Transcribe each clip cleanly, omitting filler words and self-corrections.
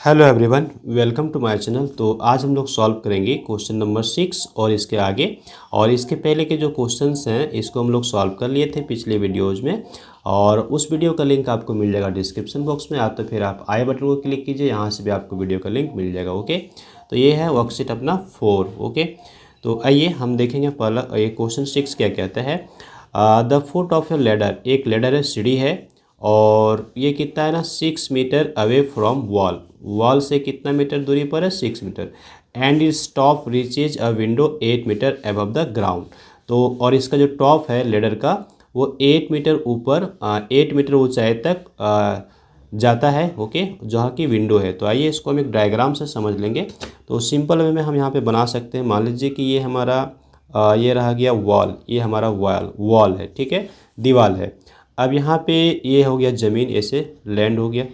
Hello everyone, welcome to my channel. तो आज हम लोग सॉल्व करेंगे क्वेश्चन नंबर 6 और इसके आगे। और इसके पहले के जो क्वेश्चंस हैं इसको हम लोग सॉल्व कर लिए थे पिछले वीडियोज़ में, और उस वीडियो का लिंक आपको मिल जाएगा डिस्क्रिप्शन बॉक्स में। तो फिर आप आई बटन को क्लिक कीजिए, यहाँ से भी आपको वीडियो का लिंक मिल जाएगा। ओके, तो ये है वर्कशीट अपना 4। ओके, तो आइए हम देखेंगे पहला ये क्वेश्चन 6 क्या कहता है। The foot of a ladder, एक लेडर है, सीढ़ी है, और ये कितना है ना 6 metre away from wall. Wall से कितना मीटर दूरी पर है, 6 metre. And its top reaches a window 8 metre above the ground. तो और इसका जो टॉप है लेडर का वो 8 मीटर ऊपर 8 मीटर ऊंचाई तक जाता है। ओके, जहाँ की विंडो है। तो आइए इसको हम एक डायग्राम से समझ लेंगे। तो सिंपल वे में हम यहाँ पे बना सकते हैं। मान लीजिए कि ये हमारा ये रहा गया वॉल, ये हमारा वॉल है, ठीक है, दीवार है। अब यहाँ पे ये हो गया ज़मीन, ऐसे लैंड हो गया।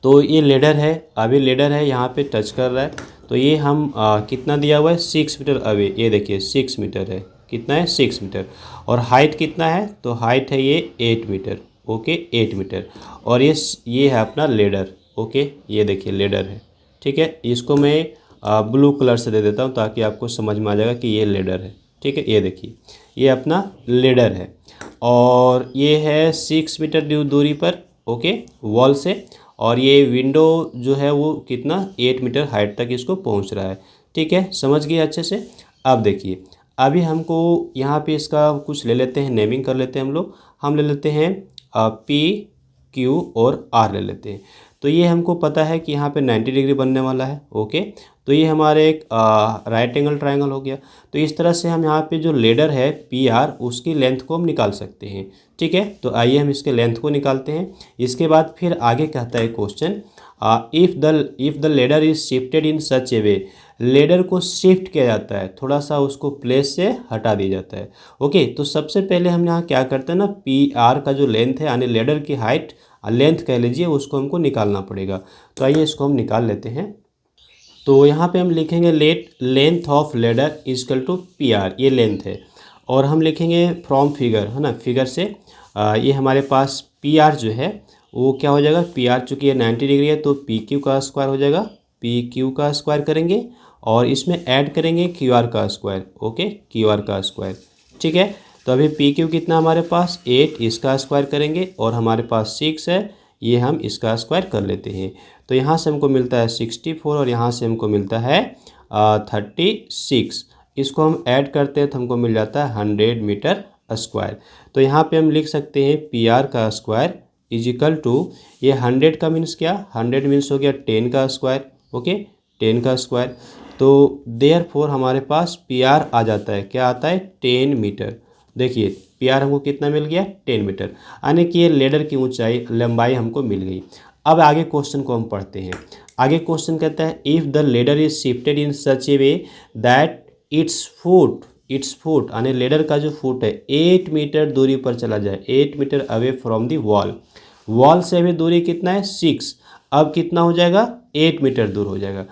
तो ये लेडर है, अभी लेडर है यहाँ पे टच कर रहा है। तो ये हम कितना दिया हुआ है, 6 मीटर अवे। ये देखिए 6 मीटर है, कितना है 6 मीटर। और हाइट कितना है, तो हाइट है ये 8 मीटर। Okay, 8 metre. और ये है अपना लेडर। ओके, ये देखिए लेडर है, ठीक है। इसको मैं ब्लू कलर से दे देता हूँ ताकि आपको समझ में आ जाएगा कि ये लेडर है, ठीक है। ये देखिए ये अपना लेडर है, और ये है 6 मीटर दूरी पर, ओके, वॉल से। और ये विंडो जो है वो कितना 8 मीटर हाइट तक इसको पहुंच रहा है, ठीक है। समझ गए अच्छे से। अब देखिए, अभी हमको यहाँ पे इसका कुछ ले लेते हैं, नेमिंग कर लेते हैं हम लोग। हम ले लेते हैं पी क्यू और आर ले लेते हैं। तो ये हमको पता है कि यहाँ पे 90 डिग्री बनने वाला है। ओके, तो ये हमारे एक राइट एंगल ट्रायंगल हो गया। तो इस तरह से हम यहाँ पे जो लेडर है पी आर, उसकी लेंथ को हम निकाल सकते हैं, ठीक है। तो आइए हम इसके लेंथ को निकालते हैं। इसके बाद फिर आगे कहता है question, if the ladder is shifted in such A way. Ladder को शिफ्ट किया जाता है, थोड़ा सा उसको प्लेस से हटा दिया जाता है। ओके, तो सबसे पहले हम यहाँ क्या करते हैं ना, पी आर का जो लेंथ है यानी लेडर की हाइट, लेंथ कह लीजिए, उसको हमको निकालना पड़ेगा। तो आइए इसको हम निकाल लेते हैं। तो यहाँ पे हम लिखेंगे length of ladder equal to P R, ये लेंथ है। और हम लिखेंगे फ्रॉम फिगर, है ना, फिगर से ये हमारे पास पी आर जो है वो क्या हो जाएगा, पी आर चूँकि ये 90 डिग्री है तो पी क्यू का स्क्वायर हो जाएगा। पी क्यू का स्क्वायर करेंगे और इसमें ऐड करेंगे क्यू आर का स्क्वायर। ओके, क्यू आर का स्क्वायर, ठीक है। तो अभी पी क्यू कितना हमारे पास 8, इसका स्क्वायर करेंगे, और हमारे पास 6 है, ये हम इसका स्क्वायर कर लेते हैं। तो यहाँ से हमको मिलता है 64 और यहाँ से हमको मिलता है 36। इसको हम ऐड करते हैं तो हमको मिल जाता है 100 मीटर स्क्वायर। तो यहाँ पे हम लिख सकते हैं पी आर का स्क्वायर इजिकल टू, ये 100 का मीन्स क्या, 100 मीन्स हो गया 10 का स्क्वायर। ओके, 10 का स्क्वायर। तो देयरफॉर हमारे पास पी आर आ जाता है, क्या आता है, 10 मीटर। देखिए पी आर हमको कितना मिल गया, 10 मीटर, यानी कि ये लेडर की ऊंचाई लंबाई हमको मिल गई। अब आगे क्वेश्चन को हम पढ़ते हैं। आगे क्वेश्चन कहता है, if the ladder is shifted in such A way that it's foot यानी लेडर का जो फुट है 8 मीटर दूरी पर चला जाए, 8 metre away from the wall. Wall से अभी दूरी कितना है, 6। अब कितना हो जाएगा, 8 मीटर दूर हो जाएगा।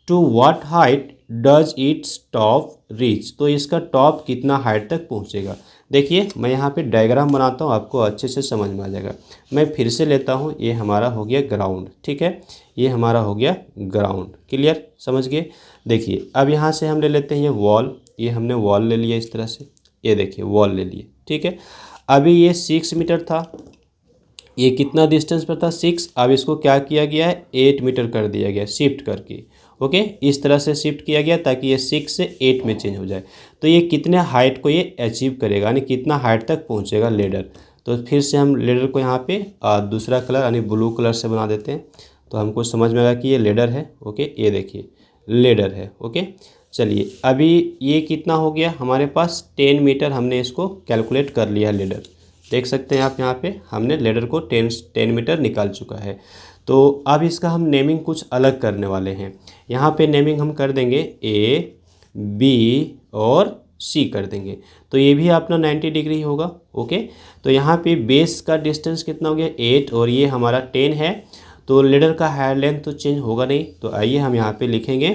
To what height does its top reach, तो इसका टॉप कितना हाइट तक पहुंचेगा। देखिए मैं यहाँ पे डायग्राम बनाता हूँ, आपको अच्छे से समझ में आ जाएगा। मैं फिर से लेता हूँ, ये हमारा हो गया ग्राउंड, ठीक है, ये हमारा हो गया ग्राउंड। क्लियर, समझ गए। देखिए अब यहाँ से हम ले लेते हैं ये वॉल, ये हमने वॉल ले लिया इस तरह से, ये देखिए वॉल ले लिए, ठीक है। अभी ये 6 मीटर था, ये कितना डिस्टेंस पर था, 6। अब इसको क्या किया गया है, 8 मीटर कर दिया गया शिफ्ट करके। ओके, इस तरह से शिफ्ट किया गया ताकि ये 6 से 8 में चेंज हो जाए। तो ये कितने हाइट को ये अचीव करेगा, यानी कितना हाइट तक पहुंचेगा लेडर। तो फिर से हम लेडर को यहाँ पे दूसरा कलर यानी ब्लू कलर से बना देते हैं, तो हमको समझ में आएगा कि ये लेडर है। ओके, ये देखिए लेडर है। ओके, चलिए अभी ये कितना हो गया हमारे पास, 10 मीटर हमने इसको कैलकुलेट कर लिया है लेडर। देख सकते हैं आप यहाँ पे हमने लेडर को 10 मीटर निकाल चुका है। तो अब इसका हम नेमिंग कुछ अलग करने वाले हैं। यहाँ पे नेमिंग हम कर देंगे ए, बी और सी कर देंगे। तो ये भी अपना 90 डिग्री होगा। ओके, तो यहाँ पे बेस का डिस्टेंस कितना हो गया, 8, और ये हमारा 10 है। तो लेडर का हायर लेंथ तो चेंज होगा नहीं। तो आइए हम यहाँ पे लिखेंगे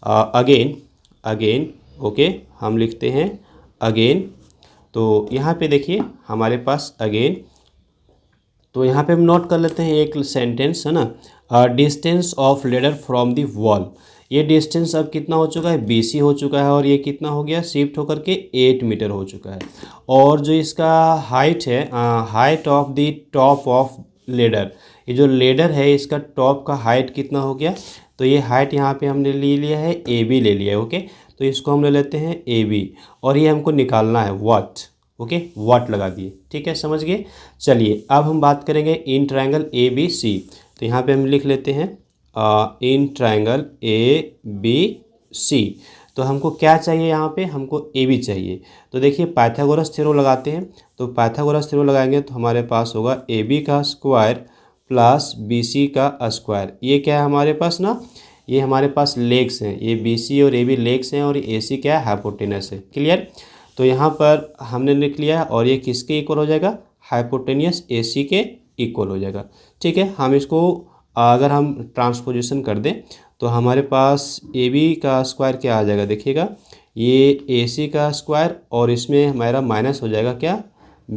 अगेन। ओके, हम लिखते हैं अगेन। तो यहाँ पे देखिए हमारे पास अगेन, तो यहाँ पे हम नोट कर लेते हैं एक सेंटेंस, है ना। Distance of ladder from the wall. ये डिस्टेंस अब कितना हो चुका है, BC हो चुका है, और ये कितना हो गया, शिफ्ट होकर के 8 मीटर हो चुका है। और जो इसका हाइट है, height of the top of ladder, ये जो लेडर है इसका टॉप का हाइट कितना हो गया, तो ये हाइट यहाँ पे हमने ले लिया है AB ले लिया है। ओके, तो इसको हम ले लेते हैं AB, और ये हमको निकालना है वाट। ओके, वाट लगा दिए, ठीक है, समझ गए। चलिए अब हम बात करेंगे इन ट्रायंगल ABC। तो यहाँ पे हम लिख लेते हैं इन ट्रायंगल ABC। तो हमको क्या चाहिए, यहाँ पे हमको AB चाहिए। तो देखिए पाइथागोरस थ्योरम लगाते हैं। तो पाइथागोरस थ्योरम लगाएंगे तो हमारे पास होगा AB का स्क्वायर प्लस BC का स्क्वायर। ये क्या है हमारे पास ना, ये हमारे पास लेग्स हैं, ये BC और AB लेग्स हैं, और ये AC क्या है, हाइपोटेनस है। क्लियर। तो यहाँ पर हमने लिख लिया है, और ये किसके इक्वल हो जाएगा, हाइपोटेनियस AC के इक्वल हो जाएगा। ठीक है, हम इसको अगर हम ट्रांसपोजिशन कर दें तो हमारे पास AB का स्क्वायर क्या आ जाएगा, देखिएगा, ये AC का स्क्वायर, और इसमें हमारा माइनस हो जाएगा क्या,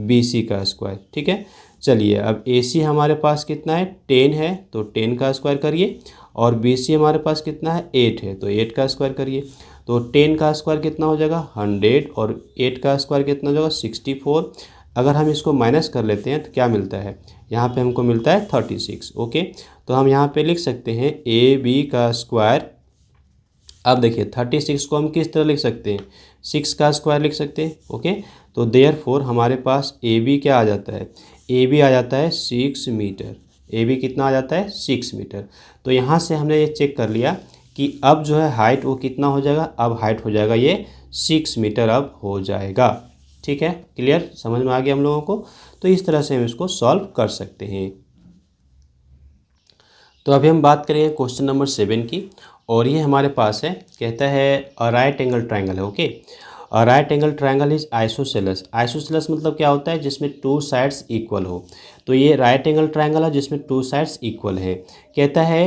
BC का स्क्वायर। ठीक है, चलिए अब AC हमारे पास कितना है, 10 है, तो 10 का स्क्वायर करिए, और BC हमारे पास कितना है, 8 है, तो 8 का स्क्वायर करिए। तो 10 का स्क्वायर कितना हो जाएगा, 100, और 8 का स्क्वायर कितना हो जाएगा, 64। अगर हम इसको माइनस कर लेते हैं तो क्या मिलता है, यहाँ पे हमको मिलता है 36। ओके, तो हम यहाँ पे लिख सकते हैं AB का स्क्वायर। अब देखिए 36 को हम किस तरह लिख सकते हैं, 6 का स्क्वायर लिख सकते हैं। ओके, तो देयरफॉर हमारे पास AB क्या आ जाता है, AB आ जाता है 6 मीटर। AB कितना आ जाता है, 6 मीटर। तो यहाँ से हमने ये चेक कर लिया कि अब जो है हाइट वो कितना हो जाएगा, अब हाइट हो जाएगा ये 6 मीटर अब हो जाएगा। ठीक है, क्लियर, समझ में आ गया हम लोगों को। तो इस तरह से हम इसको सॉल्व कर सकते हैं। तो अभी हम बात करेंगे क्वेश्चन नंबर 7 की, और ये हमारे पास है, कहता है अ राइट एंगल ट्रायंगल है। Okay, a right angle triangle is isosceles. Isosceles मतलब क्या होता है, जिसमें 2 साइड्स इक्वल हो। तो ये राइट एंगल ट्रायंगल है जिसमें 2 साइड्स इक्वल है। कहता है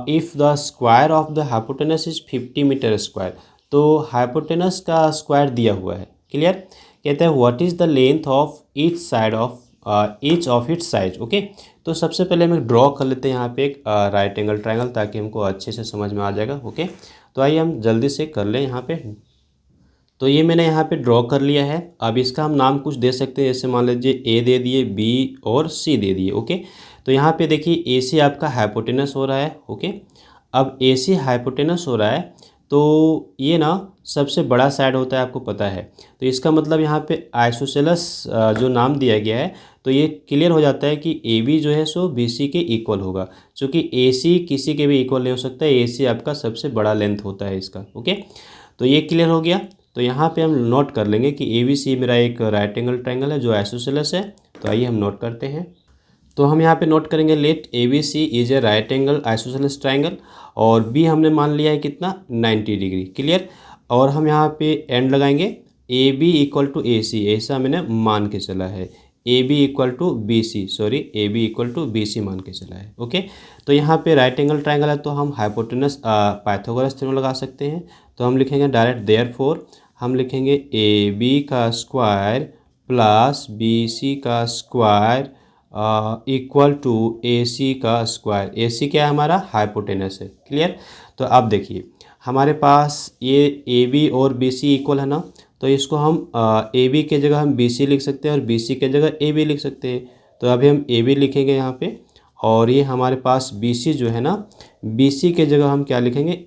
if the square of the hypotenuse is 50 metre square. तो हाइपोटेनस का स्क्वायर दिया हुआ है। क्लियर। कहता है what is the length of each side of each of its size. Okay, तो सबसे पहले हम ड्रॉ कर लेते हैं यहाँ पे एक राइट एंगल ट्रायंगल, ताकि हमको अच्छे से समझ में आ जाएगा। ओके, तो आइए हम जल्दी से कर लें यहाँ पे। तो ये मैंने यहाँ पे ड्रॉ कर लिया है। अब इसका हम नाम कुछ दे सकते हैं, जैसे मान लीजिए A दे दिए, B और C दे दिए। ओके, तो यहाँ पे देखिए AC आपका हाइपोटेनस हो रहा है। ओके, अब AC हाइपोटेनस हो रहा है, तो ये ना सबसे बड़ा साइड होता है, आपको पता है। तो इसका मतलब यहाँ पे आइसोसेलेस जो नाम दिया गया है, तो ये क्लियर हो जाता है कि AB जो है सो BC के इक्वल होगा, क्योंकि AC किसी के भी इक्वल नहीं हो सकता है। AC आपका सबसे बड़ा लेंथ होता है इसका। ओके, तो ये क्लियर हो गया। तो यहाँ पे हम नोट कर लेंगे कि ABC मेरा एक राइट एंगल ट्रायंगल है जो आइसोसेलेस है। तो आइए हम नोट करते हैं। तो हम यहाँ पे नोट करेंगे let ABC is a right angle isosceles triangle, और B हमने मान लिया है कितना, 90 डिग्री। क्लियर। और हम यहाँ पे एंड लगाएंगे, AB इक्वल टू AC, ऐसा मैंने मान के चला है। AB equal to BC, sorry AB equal to BC मान के चला है। ओके, तो यहाँ पे राइट एंगल ट्रायंगल है, तो हम हाइपोटेनस पाइथागोरस थ्योरम लगा सकते हैं। तो हम लिखेंगे डायरेक्ट देयरफॉर हम लिखेंगे AB का स्क्वायर प्लस BC का स्क्वायर इक्वल टू AC का स्क्वायर। AC क्या है हमारा, हाइपोटेनस है। क्लियर। तो अब देखिए हमारे पास ये AB और BC इक्वल है ना, तो इसको हम AB के जगह हम BC लिख सकते हैं, और BC के जगह AB लिख सकते हैं। तो अभी हम AB लिखेंगे यहाँ पे, और ये हमारे पास BC जो है ना, BC के जगह हम क्या लिखेंगे,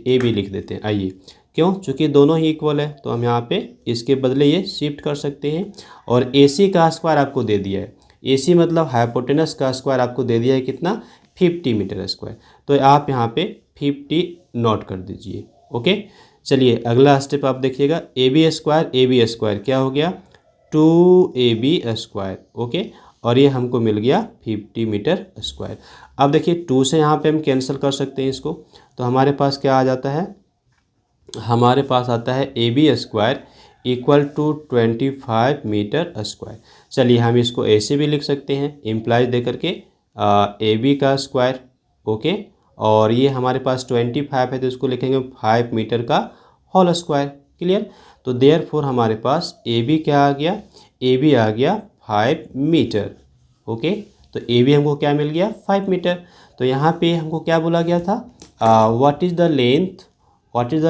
AB लिख देते हैं। आइए, क्यों, चूँकि दोनों ही इक्वल है, तो हम यहाँ पे इसके बदले ये शिफ्ट कर सकते हैं। और AC का स्क्वायर आपको दे दिया है, AC मतलब हाइपोटेनस का स्क्वायर आपको दे दिया है कितना, 50 मीटर स्क्वायर। तो आप यहाँ पे 50 नोट कर दीजिए। ओके, चलिए अगला स्टेप आप देखिएगा, AB स्क्वायर क्या हो गया, 2AB स्क्वायर। ओके, और ये हमको मिल गया 50 मीटर स्क्वायर। अब देखिए 2 से यहाँ पे हम कैंसिल कर सकते हैं इसको, तो हमारे पास क्या आ जाता है, हमारे पास आता है AB square equal to 25 metre square. चलिए हम इसको ऐसे भी लिख सकते हैं, इम्प्लाइज दे करके AB का स्क्वायर। ओके, और ये हमारे पास 25 है, तो इसको लिखेंगे 5 मीटर का होल स्क्वायर। क्लियर। तो देयरफॉर हमारे पास AB क्या आ गया, AB आ गया 5 मीटर। ओके, तो AB हमको क्या मिल गया, 5 मीटर। तो यहाँ पे हमको क्या बोला गया था, what is the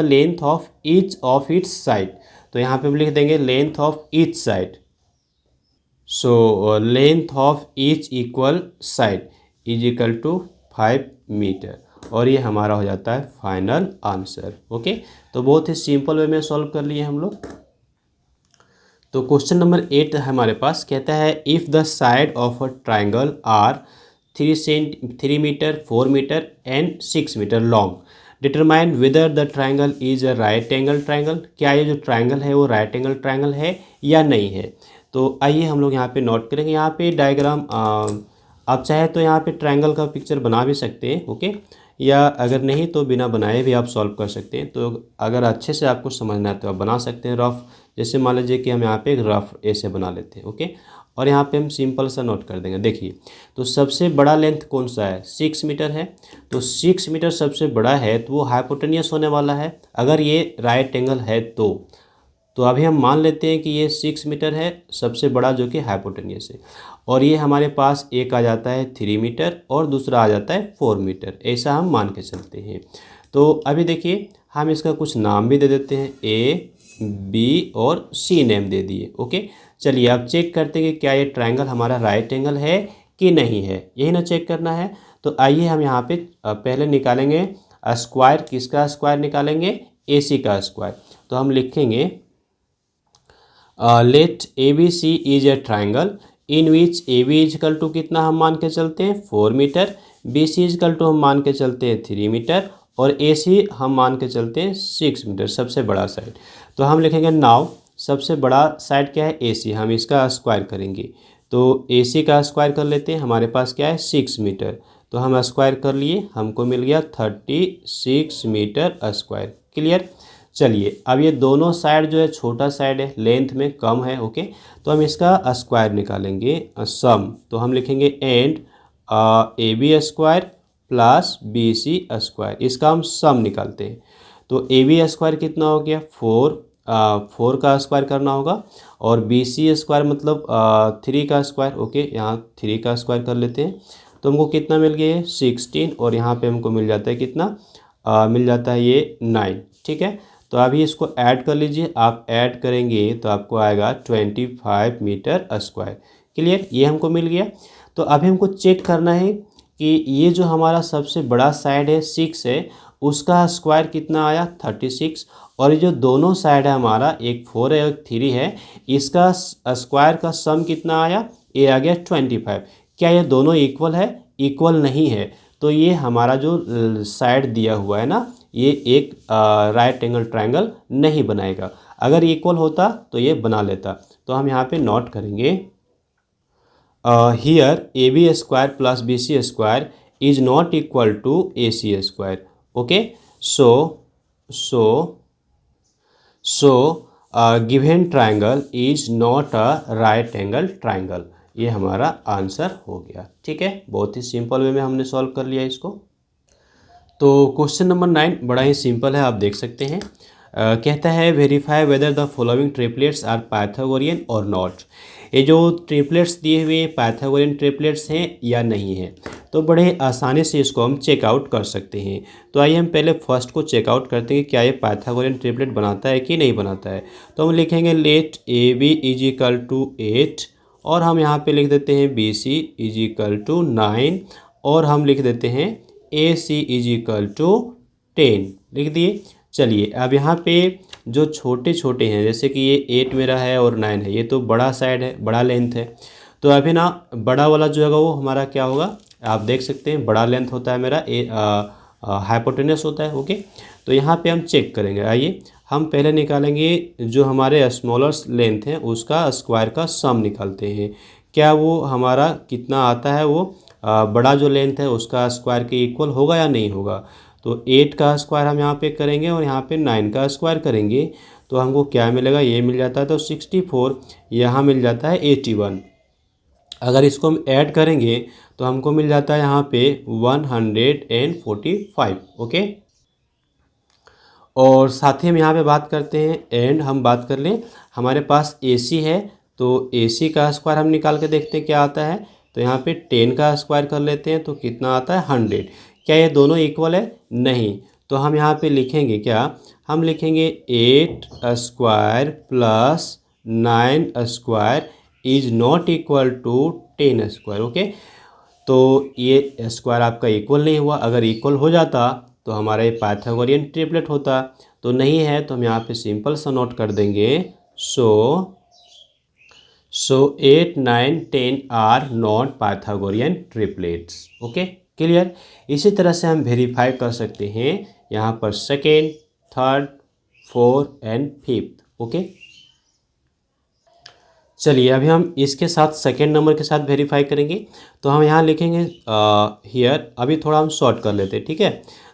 length of each of its side. तो यहाँ पे हम लिख देंगे length of each side. So length of each equal side is equal to 5 metre, और ये हमारा हो जाता है फाइनल आंसर। ओके, तो बहुत ही सिंपल वे में सॉल्व कर लिए हम लोग। तो क्वेश्चन नंबर 8 हमारे पास कहता है if the side of a triangle are 3 metre 4 metre and 6 metre long, determine whether the triangle is a right angle triangle. क्या ये जो ट्राइंगल है वो राइट एंगल ट्राइंगल है या नहीं है। तो आइए हम लोग यहाँ पे नोट करेंगे। यहाँ पे डायग्राम आप चाहे तो यहाँ पे ट्राइंगल का पिक्चर बना भी सकते हैं। ओके, या अगर नहीं तो बिना बनाए भी आप सॉल्व कर सकते हैं। तो अगर अच्छे से आपको समझना है तो आप बना सकते हैं रफ। जैसे मान लीजिए कि हम यहाँ पे एक रफ ऐसे बना लेते हैं। ओके, और यहाँ पे हम सिंपल सा नोट कर देंगे। देखिए, तो सबसे बड़ा लेंथ कौन सा है, 6 मीटर है। तो 6 मीटर सबसे बड़ा है तो वो हाइपोटेनियस होने वाला है अगर ये राइट एंगल है तो अभी हम मान लेते हैं कि ये 6 मीटर है सबसे बड़ा, जो कि हाइपोटेनियस है। और ये हमारे पास एक आ जाता है 3 मीटर और दूसरा आ जाता है 4 मीटर, ऐसा हम मान के चलते हैं। तो अभी देखिए, हम इसका कुछ नाम भी दे देते हैं, ए बी और सी नेम दे दिए। ओके, चलिए अब चेक करते हैं कि क्या ये ट्राइंगल हमारा राइट एंगल है कि नहीं है, यही ना चेक करना है। तो आइए हम यहाँ पे पहले निकालेंगे स्क्वायर। किसका स्क्वायर निकालेंगे, ए सी का स्क्वायर। तो हम लिखेंगे let A B C is a triangle in which A B equal to कितना हम मान के चलते हैं 4 metre, B C equal to हम मान के चलते हैं 3 मीटर और ए सी हम मान के चलते हैं 6 मीटर, सबसे बड़ा साइड। तो हम लिखेंगे नाउ सबसे बड़ा साइड क्या है, ए सी, हम इसका स्क्वायर करेंगे। तो ए सी का स्क्वायर कर लेते हैं, हमारे पास क्या है 6 मीटर। तो हम स्क्वायर कर लिए, हमको मिल गया 36 मीटर स्क्वायर। क्लियर। चलिए अब ये दोनों साइड जो है छोटा साइड है, लेंथ में कम है। ओके, तो हम इसका स्क्वायर निकालेंगे सम। तो हम लिखेंगे and A B square plus B C square, इसका हम सम निकालते हैं। तो ए बी स्क्वायर कितना हो गया 4 का स्क्वायर करना होगा, और बी सी स्क्वायर मतलब 3 का स्क्वायर। ओके, यहाँ 3 का स्क्वायर कर लेते हैं। तो हमको कितना मिल गया है 16, और यहाँ पे हमको मिल जाता है कितना, मिल जाता है ये 9। ठीक है, तो अभी इसको ऐड कर लीजिए। आप ऐड करेंगे तो आपको आएगा 25 मीटर स्क्वायर। क्लियर, ये हमको मिल गया। तो अभी हमको चेक करना है कि ये जो हमारा सबसे बड़ा साइड है 6 है, उसका स्क्वायर कितना आया 36, और ये जो दोनों साइड है हमारा, एक 4 है एक 3 है, इसका स्क्वायर का सम कितना आया, ये आ गया 25। क्या ये दोनों इक्वल है, इक्वल नहीं है। तो ये हमारा जो साइड दिया हुआ है ना, ये एक राइट एंगल ट्रायंगल नहीं बनाएगा। अगर इक्वल होता तो ये बना लेता। तो हम यहाँ पे नोट करेंगे here A B square plus B C square is not equal to A C square. Okay, so given triangle is not a right angle triangle. ये हमारा आंसर हो गया। ठीक है, बहुत ही सिंपल वे में हमने सॉल्व कर लिया इसको। तो क्वेश्चन नंबर 9 बड़ा ही सिंपल है, आप देख सकते हैं। कहता है verify whether the following triplets are Pythagorean और नॉट। ये जो ट्रिपलेट्स दिए हुए पाइथागोरियन ट्रिपलेट्स हैं या नहीं है। तो बड़े आसानी से इसको हम चेकआउट कर सकते हैं। तो आइए हम पहले फर्स्ट को चेकआउट करते हैं कि क्या ये पाइथागोरियन ट्रिपलेट बनाता है कि नहीं बनाता है। तो हम लिखेंगे let A B is equal to 8, और हम यहाँ पे लिख देते हैं B C is equal to 9, और हम लिख देते हैं A C is equal to 10, लिख दिए। चलिए अब यहाँ पे जो छोटे छोटे हैं, जैसे कि ये 8 मेरा है और 9 है, ये तो बड़ा साइड है, बड़ा लेंथ है। तो अभी ना बड़ा वाला जो है वो हमारा क्या होगा, आप देख सकते हैं बड़ा लेंथ होता है मेरा, हाइपोटेनस होता है। ओके, तो यहाँ पे हम चेक करेंगे। आइए हम पहले निकालेंगे जो हमारे स्मॉलर लेंथ है उसका स्क्वायर का सम निकालते हैं। क्या वो हमारा कितना आता है, वो बड़ा जो लेंथ है उसका स्क्वायर के इक्वल होगा या नहीं होगा। तो 8 का स्क्वायर हम यहाँ पे करेंगे और यहाँ पे 9 का स्क्वायर करेंगे, तो हमको क्या मिलेगा, ये मिल जाता है तो 64, यहाँ मिल जाता है 81। अगर इसको हम ऐड करेंगे तो हमको मिल जाता है यहाँ पे 145। ओके, और साथ ही हम यहाँ पे बात करते हैं, एंड हम बात कर लें, हमारे पास AC है तो AC का स्क्वायर हम निकाल के देखते हैं क्या आता है, तो यहाँ पे 10 का स्क्वायर कर लेते हैं तो कितना आता है 100। क्या ये दोनों इक्वल है? नहीं। तो हम यहाँ पे लिखेंगे क्या, हम लिखेंगे 8 square plus 9 square is not equal to 10 square. Okay, तो ये स्क्वायर आपका इक्वल नहीं हुआ। अगर इक्वल हो जाता तो हमारा ये पाइथागोरियन ट्रिपलेट होता, तो नहीं है तो हम यहाँ पे सिंपल सा नोट कर देंगे। So 8 9 10 are not Pythagorean triplets. Okay, clear. इसी तरह से हम वेरीफाई कर सकते हैं यहाँ पर second, third, fourth and fifth. Okay, चलिए अभी हम इसके साथ सेकेंड नंबर के साथ वेरीफाई करेंगे। तो हम यहाँ लिखेंगे हियर, अभी थोड़ा हम शॉर्ट कर लेते हैं, ठीक है।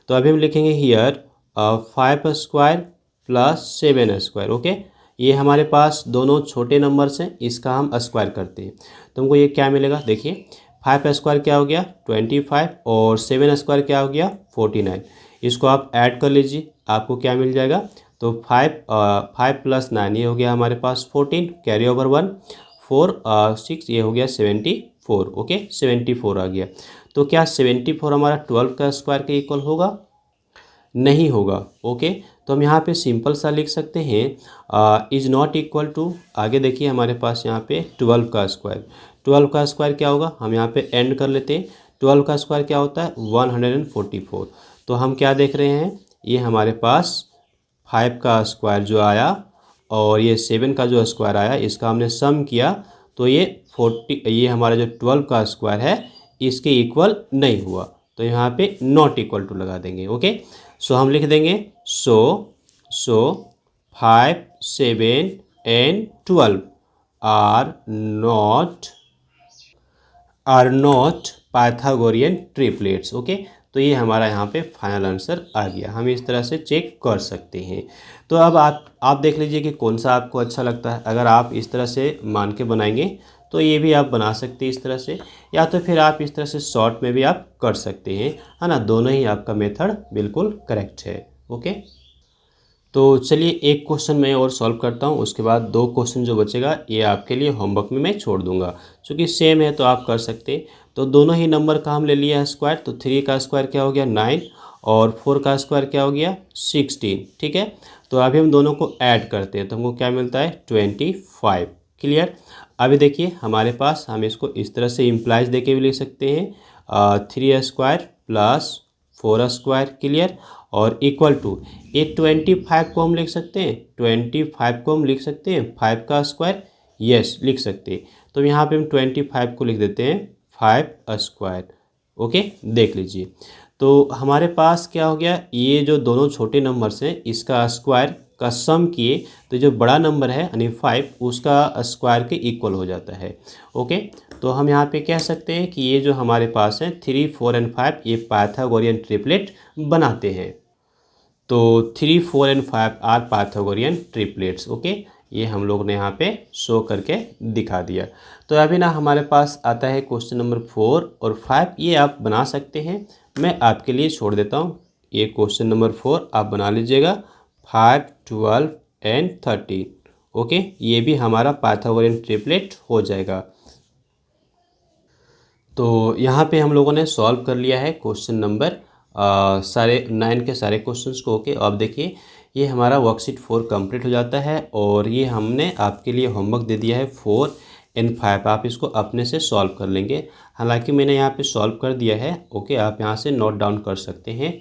तो अभी हम लिखेंगे here 5 square plus 7 square. Okay, ये हमारे पास दोनों छोटे नंबर्स हैं, इसका हम स्क्वायर करते हैं तो हमको ये क्या मिलेगा। देखिए 5 स्क्वायर क्या हो गया 25 और 7 स्क्वायर क्या हो गया 49। इसको आप ऐड कर लीजिए, आपको क्या मिल जाएगा। तो 5 प्लस 9 ये हो गया हमारे पास 14, कैरी ओवर 1, 4 6 ये हो गया 74। ओके, 74 आ गया। तो क्या 74 हमारा 12 का स्क्वायर के इक्वल होगा? नहीं होगा। ओके, तो हम यहाँ पे सिंपल सा लिख सकते हैं इज़ नॉट इक्वल टू, आगे देखिए हमारे पास यहाँ पे 12 का स्क्वायर। 12 का स्क्वायर क्या होगा, हम यहाँ पे एंड कर लेते हैं। 12 का स्क्वायर क्या होता है 144। तो हम क्या देख रहे हैं, ये हमारे पास 5 का स्क्वायर जो आया और ये 7 का जो स्क्वायर आया, इसका हमने सम किया तो ये 40, ये हमारा जो 12 का स्क्वायर है इसके इक्वल नहीं हुआ, तो यहाँ पे नॉट इक्वल टू लगा देंगे। ओके, सो हम लिख देंगे so 5 7 and 12 are not Pythagorean triplets. Okay, तो ये हमारा यहाँ पे फाइनल आंसर आ गया। हम इस तरह से चेक कर सकते हैं। तो अब आप देख लीजिए कि कौन सा आपको अच्छा लगता है। अगर आप इस तरह से मान के बनाएंगे तो ये भी आप बना सकते हैं इस तरह से, या तो फिर आप इस तरह से शॉर्ट में भी आप कर सकते हैं, है ना। दोनों ही आपका मेथड बिल्कुल करेक्ट है। ओके, तो चलिए एक क्वेश्चन मैं और सॉल्व करता हूँ, उसके बाद 2 क्वेश्चन जो बचेगा ये आपके लिए होमवर्क में मैं छोड़ दूंगा। क्योंकि सेम है तो आप कर सकते हैं। तो दोनों ही नंबर का हम ले लिया है स्क्वायर। तो 3 का स्क्वायर क्या हो गया 9 और 4 का स्क्वायर क्या हो गया 16। ठीक है, तो अभी हम दोनों को ऐड करते हैं तो हमको क्या मिलता है 25। क्लियर। अभी देखिए हमारे पास, हम इसको इस तरह से इम्प्लाइज दे के भी लिख सकते हैं 3 स्क्वायर प्लस 4 स्क्वायर। क्लियर, और इक्वल टू ये 25 को हम लिख सकते हैं, 25 को हम लिख सकते हैं 5 का स्क्वायर, यस लिख सकते हैं। तो यहाँ पे हम 25 को लिख देते हैं 5 स्क्वायर। ओके, देख लीजिए तो हमारे पास क्या हो गया, ये जो दोनों छोटे नंबर्स हैं इसका स्क्वायर का सम किए तो जो बड़ा नंबर है यानी 5 उसका स्क्वायर के इक्वल हो जाता है। ओके, तो हम यहाँ पे कह सकते हैं कि ये जो हमारे पास है 3 4 एंड 5 ये पाइथागोरियन ट्रिपलेट बनाते हैं। तो 3 4 and 5 are Pythagorean triplets. Okay, ये हम लोग ने यहाँ पे शो करके दिखा दिया। तो अभी ना हमारे पास आता है क्वेश्चन नंबर 4 और 5, ये आप बना सकते हैं, मैं आपके लिए छोड़ देता हूँ। ये क्वेश्चन नंबर 4 आप बना लीजिएगा 5 12 एंड 13। ओके, ये भी हमारा पाइथागोरियन ट्रिपलेट हो जाएगा। तो यहाँ पे हम लोगों ने सॉल्व कर लिया है क्वेश्चन नंबर सारे 9 के सारे क्वेश्चंस को। ओके, अब देखिए ये हमारा वर्कशीट 4 कंप्लीट हो जाता है और ये हमने आपके लिए होमवर्क दे दिया है 4 एंड 5। आप इसको अपने से सॉल्व कर लेंगे, हालांकि मैंने यहाँ पे सॉल्व कर दिया है। ओके, आप यहाँ से नोट डाउन कर सकते हैं।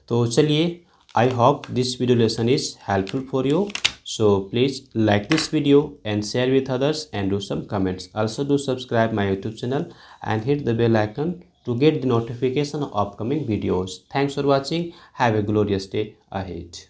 तो चलिए, I hope this video lesson is helpful for you. So please like this video and share with others and do some comments. Also do subscribe my YouTube channel and hit the bell icon to get the notification of upcoming videos. Thanks for watching. Have a glorious day ahead.